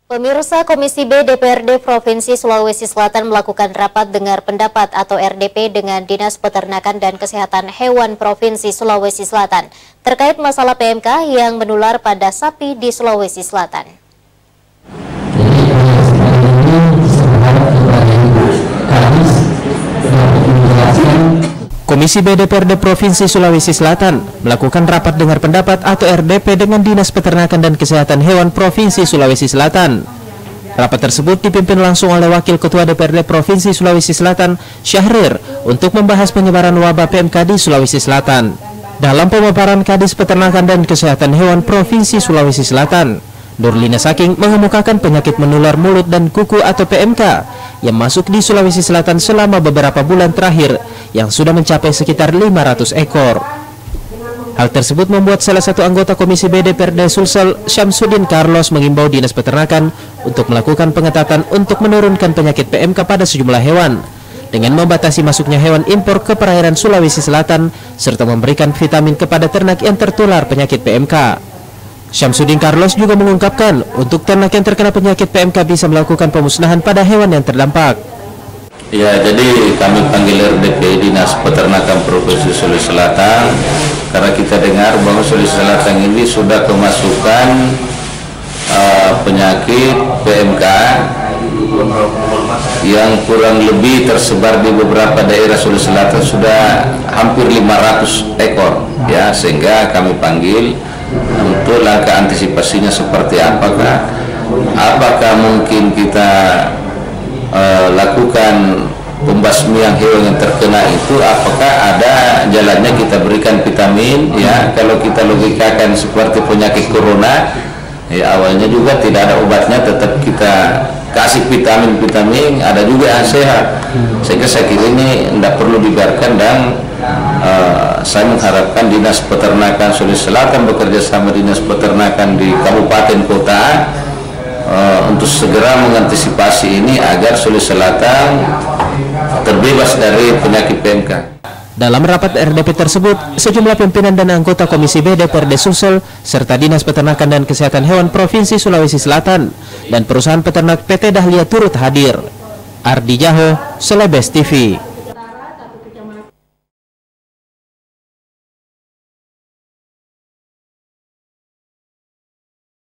Pemirsa, Komisi B DPRD Provinsi Sulawesi Selatan melakukan rapat dengar pendapat atau RDP dengan Dinas Peternakan dan Kesehatan Hewan Provinsi Sulawesi Selatan terkait masalah PMK yang menular pada sapi di Sulawesi Selatan. Komisi B DPRD Provinsi Sulawesi Selatan melakukan rapat dengar pendapat atau RDP dengan Dinas Peternakan dan Kesehatan Hewan Provinsi Sulawesi Selatan. Rapat tersebut dipimpin langsung oleh Wakil Ketua DPRD Provinsi Sulawesi Selatan, Syahrir, untuk membahas penyebaran wabah PMK di Sulawesi Selatan. Dalam pemaparan Kadis Peternakan dan Kesehatan Hewan Provinsi Sulawesi Selatan, Nurlina Saking mengemukakan penyakit menular mulut dan kuku atau PMK yang masuk di Sulawesi Selatan selama beberapa bulan terakhir yang sudah mencapai sekitar 500 ekor. Hal tersebut membuat salah satu anggota Komisi B DPRD Sulsel, Syamsuddin Carlos, mengimbau Dinas Peternakan untuk melakukan pengetatan untuk menurunkan penyakit PMK pada sejumlah hewan dengan membatasi masuknya hewan impor ke perairan Sulawesi Selatan serta memberikan vitamin kepada ternak yang tertular penyakit PMK. Syamsuddin Carlos juga mengungkapkan untuk ternak yang terkena penyakit PMK bisa melakukan pemusnahan pada hewan yang terdampak. Ya, jadi kami panggil RDP Dinas Peternakan Provinsi Sulawesi Selatan karena kita dengar bahwa Sulawesi Selatan ini sudah kemasukan penyakit PMK yang kurang lebih tersebar di beberapa daerah Sulawesi Selatan, sudah hampir 500 ekor ya, sehingga kami panggil untuk langkah antisipasinya seperti apakah mungkin kita lakukan pembasmian hewan yang terkena itu, apakah ada jalannya kita berikan vitamin ya. Kalau kita logikakan seperti penyakit corona ya, awalnya juga tidak ada obatnya, tetap kita kasih vitamin, ada juga yang sehat, sehingga saya kira ini tidak perlu dibiarkan. Dan saya mengharapkan Dinas Peternakan Sulawesi Selatan bekerja sama Dinas Peternakan di kabupaten kota untuk segera mengantisipasi ini agar Sulawesi Selatan terbebas dari penyakit PMK. Dalam rapat RDP tersebut, sejumlah pimpinan dan anggota Komisi B DPRD Sulsel serta Dinas Peternakan dan Kesehatan Hewan Provinsi Sulawesi Selatan dan perusahaan peternak PT Dahlia turut hadir. Ardi Jaho, Celebes TV.